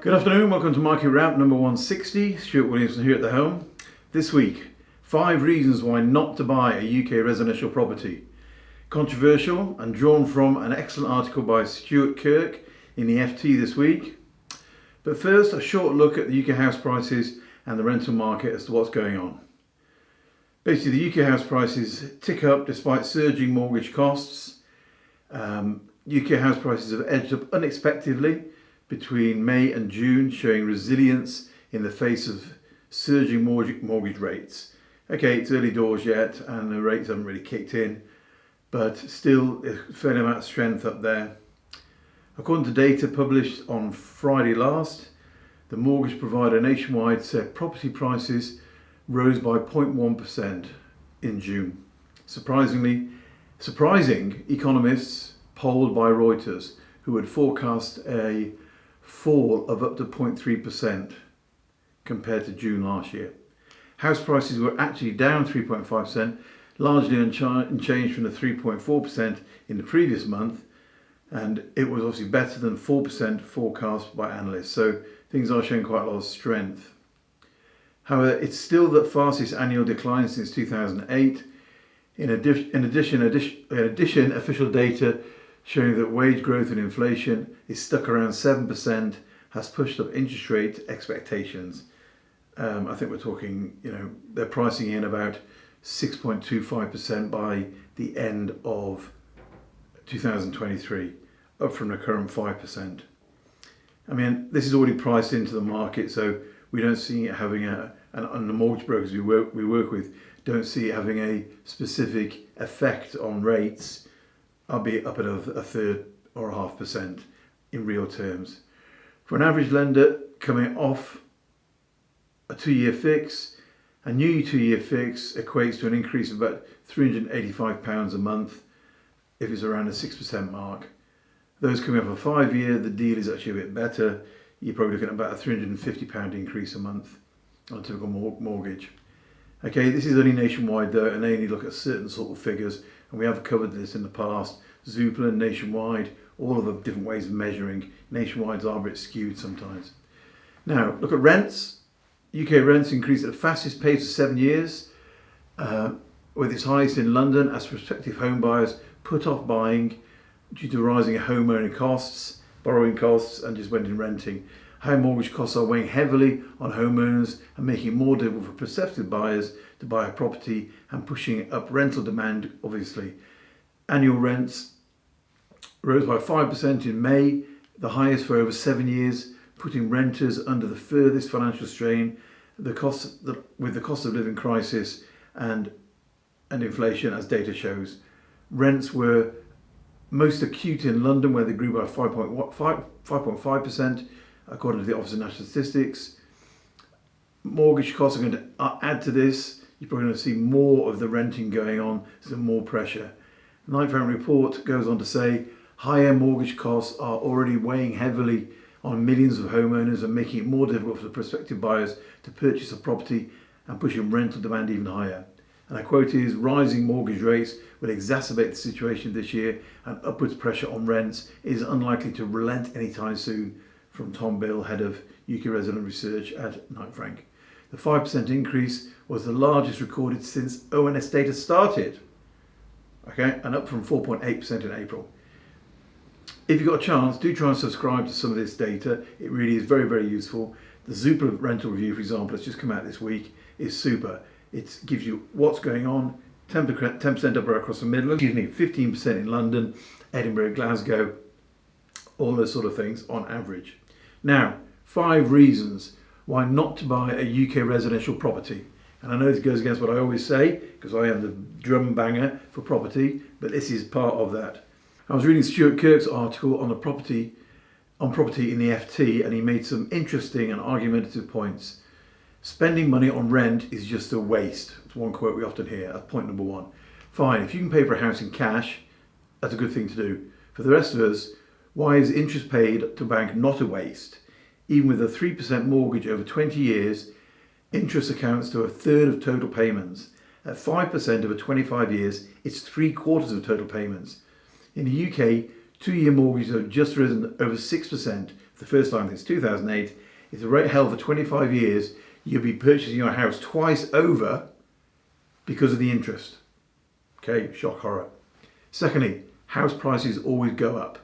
Good afternoon, welcome to Market Wrap number 160. Stuart Williamson here at the helm. This week, 5 reasons why not to buy a UK residential property. Controversial and drawn from an excellent article by Stuart Kirk in the FT this week. But first, a short look at the UK house prices and the rental market as to what's going on. Basically, the UK house prices tick up despite surging mortgage costs. UK house prices have edged up unexpectedly between May and June, showing resilience in the face of surging mortgage rates. Okay, it's early doors yet and the rates haven't really kicked in, but still a fair amount of strength up there. According to data published on Friday last, the mortgage provider nationwide said property prices rose by 0.1% in June. Surprising economists polled by Reuters, who had forecast a fall of up to 0.3% compared to June last year. House prices were actually down 3.5%, largely unchanged from the 3.4% in the previous month, and it was obviously better than 4% forecast by analysts, so things are showing quite a lot of strength. However, it's still the fastest annual decline since 2008. In addition, official data showing that wage growth and inflation is stuck around 7% has pushed up interest rate expectations. I think we're talking, they're pricing in about 6.25% by the end of 2023, up from the current 5%. I mean, this is already priced into the market, so we don't see it having and the mortgage brokers we work with don't see it having a specific effect on rates. I'll be up at a third or 0.5% in real terms. For an average lender coming off a 2-year fix, a new 2-year fix equates to an increase of about £385 a month if it's around a 6% mark. Those coming off a 5-year, the deal is actually a bit better. You're probably looking at about a £350 increase a month on a typical mortgage. Okay, this is only nationwide though, and they only look at certain sort of figures, and we have covered this in the past. Zoopla, Nationwide, all of the different ways of measuring. Nationwide's are a bit skewed sometimes. Now, look at rents. UK rents increased at the fastest pace of 7 years, with its highest in London as prospective home buyers put off buying due to rising home owning costs, borrowing costs, and just went in renting. High mortgage costs are weighing heavily on homeowners and making it more difficult for prospective buyers to buy a property and pushing up rental demand, obviously. Annual rents rose by 5% in May, the highest for over 7 years, putting renters under the furthest financial strain. With the cost of living crisis and inflation, as data shows. Rents were most acute in London, where they grew by 5.5%, according to the Office of National Statistics. Mortgage costs are going to add to this. You're probably going to see more of the renting going on, so more pressure. The Knight Frank report goes on to say higher mortgage costs are already weighing heavily on millions of homeowners and making it more difficult for the prospective buyers to purchase a property and pushing rental demand even higher. And I quote is, rising mortgage rates will exacerbate the situation this year, and upwards pressure on rents is unlikely to relent anytime soon, from Tom Bill, head of UK resident research at Knight Frank. The 5% increase was the largest recorded since ONS data started. Okay, and up from 4.8% in April. If you've got a chance, do try and subscribe to some of this data. It really is very, very useful. The Zoopla rental review, for example, that's just come out this week, is super. It gives you what's going on, 10% up across the Midlands, 15% in London, Edinburgh, Glasgow, all those sort of things on average. Now, 5 reasons why not to buy a UK residential property. And I know this goes against what I always say, because I am the drum banger for property, but this is part of that. I was reading Stuart Kirk's article on property in the FT, and he made some interesting and argumentative points. Spending money on rent is just a waste. It's one quote we often hear. That's point number 1. Fine, if you can pay for a house in cash, that's a good thing to do. For the rest of us, why is interest paid to bank not a waste? Even with a 3% mortgage over 20 years, interest accounts to a third of total payments. At 5% over 25 years, it's 3/4 of total payments. In the UK, 2-year mortgages have just risen over 6% the first time since 2008. If the rate held for 25 years, you'll be purchasing your house twice over because of the interest. Okay, shock horror. Secondly, house prices always go up.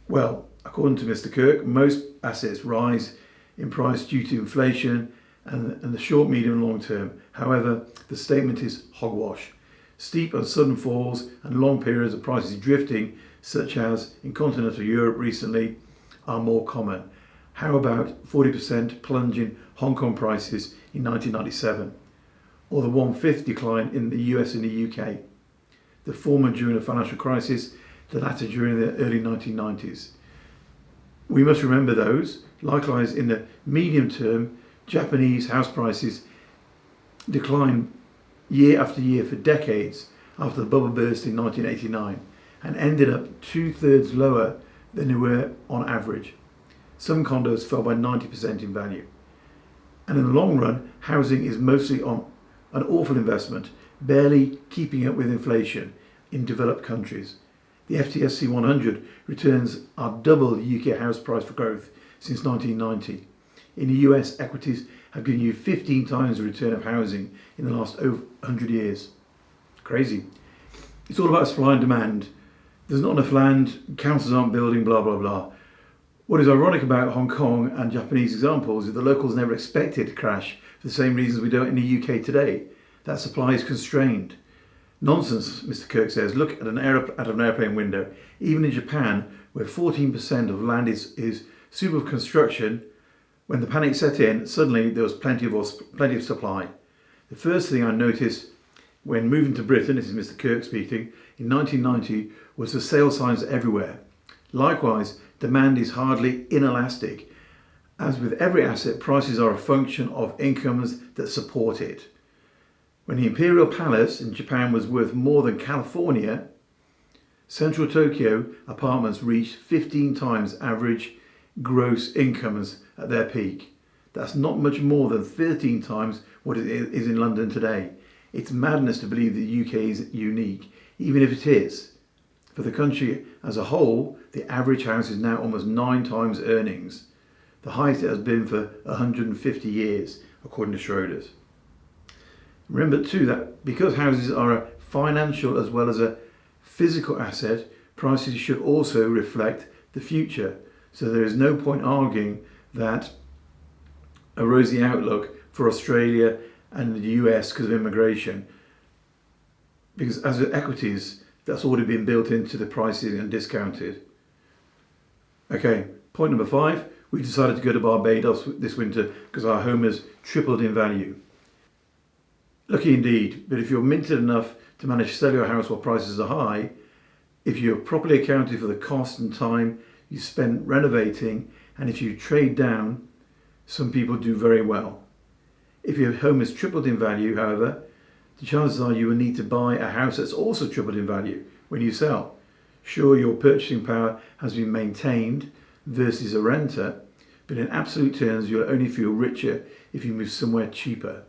Well, according to Mr. Kirk, most assets rise in price due to inflation and the short, medium and long term. However, the statement is hogwash. Steep and sudden falls and long periods of prices drifting, such as in continental Europe recently, are more common. How about 40% plunge in Hong Kong prices in 1997? Or the 1/5 decline in the US and the UK? The former during the financial crisis, the latter during the early 1990s. We must remember those. Likewise, in the medium term, Japanese house prices declined year after year for decades after the bubble burst in 1989 and ended up 2/3 lower than they were on average. Some condos fell by 90% in value. And in the long run, housing is mostly on an awful investment, barely keeping up with inflation in developed countries. The FTSE 100 returns are double the UK house price growth since 1990. In the US, equities have given you 15 times the return of housing in the last over 100 years. Crazy. It's all about supply and demand. There's not enough land, councils aren't building, blah, blah, blah. What is ironic about Hong Kong and Japanese examples is the locals never expected to crash for the same reasons we don't in the UK today. That supply is constrained. Nonsense, Mr. Kirk says. Look at an airplane window. Even in Japan, where 14% of land is super construction, when the panic set in, suddenly there was plenty of supply. The first thing I noticed when moving to Britain, this is Mr. Kirk speaking, in 1990 was the sale signs everywhere. Likewise, demand is hardly inelastic. As with every asset, prices are a function of incomes that support it. When the Imperial Palace in Japan was worth more than California, central Tokyo apartments reached 15 times average gross incomes at their peak. That's not much more than 13 times what it is in London today. It's madness to believe the UK is unique, even if it is. For the country as a whole, the average house is now almost 9 times earnings, the highest it has been for 150 years, according to Schroders. Remember too that because houses are a financial as well as a physical asset, prices should also reflect the future. So there is no point arguing that a rosy outlook for Australia and the US because of immigration, because as with equities, that's already been built into the pricing and discounted. Okay, point number 5, we decided to go to Barbados this winter because our home has tripled in value. Lucky indeed, but if you're minted enough to manage to sell your house while prices are high, if you're properly accounted for the cost and time you spend renovating, and if you trade down, some people do very well. If your home has tripled in value, however, the chances are you will need to buy a house that's also tripled in value when you sell. Sure, your purchasing power has been maintained versus a renter, but in absolute terms, you'll only feel richer if you move somewhere cheaper.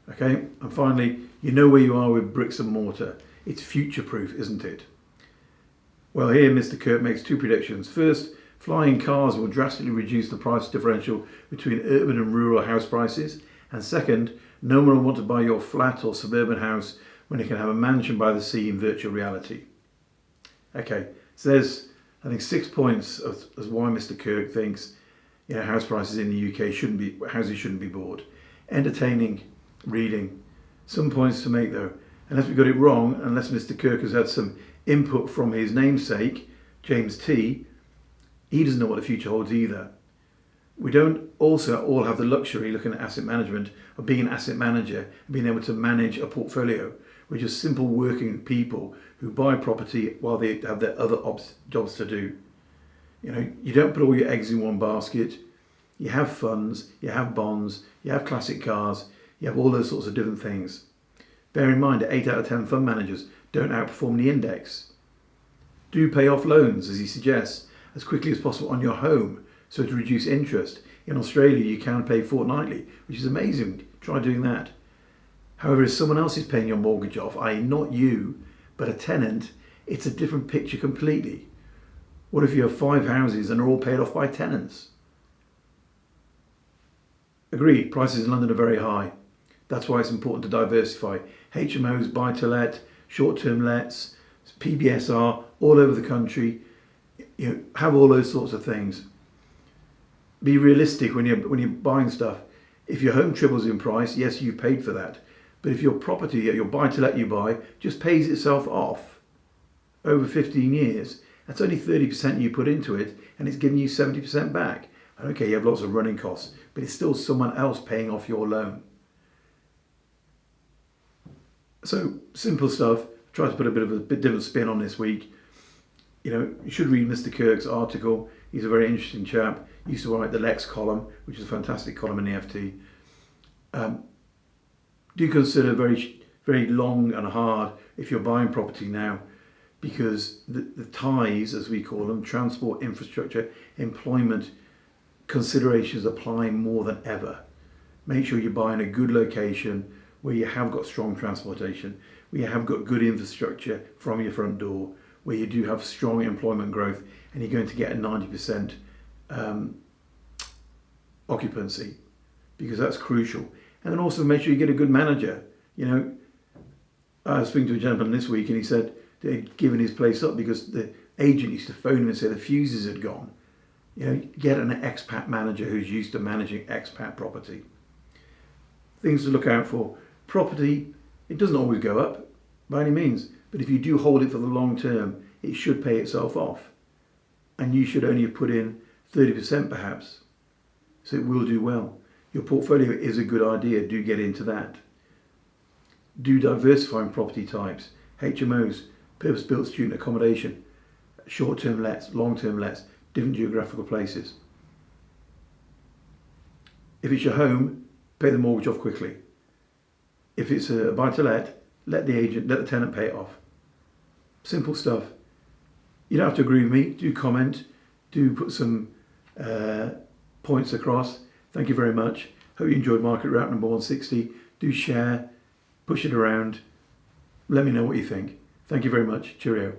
Okay, and finally, you know where you are with bricks and mortar. It's future-proof, isn't it? Well, here Mr. Kirk makes 2 predictions. First, flying cars will drastically reduce the price differential between urban and rural house prices. And second, no one will want to buy your flat or suburban house when they can have a mansion by the sea in virtual reality. Okay, so there's, I think, 6 points as why Mr. Kirk thinks house prices in the UK houses shouldn't be bought. Entertaining reading. Some points to make though. Unless we got it wrong, unless Mr. Kirk has had some input from his namesake, James T, he doesn't know what the future holds either. We don't also all have the luxury, looking at asset management, of being an asset manager and being able to manage a portfolio. We're just simple working people who buy property while they have their other jobs to do. You don't put all your eggs in one basket. You have funds, you have bonds, you have classic cars, you have all those sorts of different things. Bear in mind that 8 out of 10 fund managers don't outperform the index. Do pay off loans, as he suggests, as quickly as possible on your home, so to reduce interest. In Australia, you can pay fortnightly, which is amazing. Try doing that. However, if someone else is paying your mortgage off, i.e. not you, but a tenant, it's a different picture completely. What if you have 5 houses and they're all paid off by tenants? Agreed, prices in London are very high. That's why it's important to diversify. HMOs, buy-to-let, short-term lets, PBSR, all over the country. Have all those sorts of things. Be realistic when you're buying stuff. If your home triples in price, yes, you paid for that. But if your property, your buy-to-let you buy, just pays itself off over 15 years, that's only 30% you put into it, and it's giving you 70% back. Okay, you have lots of running costs, but it's still someone else paying off your loan. So simple stuff. Try to put a bit different spin on this week. You should read Mr. Kirk's article. He's a very interesting chap. He used to write the Lex column, which is a fantastic column in the FT. Do consider very, very long and hard if you're buying property now, because the ties, as we call them, transport, infrastructure, employment considerations apply more than ever. Make sure you're buying a good location where you have got strong transportation, where you have got good infrastructure from your front door, where you do have strong employment growth, and you're going to get a 90% occupancy, because that's crucial. And then also make sure you get a good manager. I was speaking to a gentleman this week, and he said they'd given his place up because the agent used to phone him and say the fuses had gone. Get an expat manager who's used to managing expat property. Things to look out for. Property, it doesn't always go up by any means, but if you do hold it for the long term, it should pay itself off. And you should only have put in 30% perhaps, so it will do well. Your portfolio is a good idea, do get into that. Do diversify in property types, HMOs, purpose-built student accommodation, short-term lets, long-term lets, different geographical places. If it's your home, pay the mortgage off quickly. If it's a buy-to-let, let the tenant pay it off. Simple stuff. You don't have to agree with me. Do comment. Do put some points across. Thank you very much. Hope you enjoyed Market Route number 160. Do share, push it around. Let me know what you think. Thank you very much. Cheerio.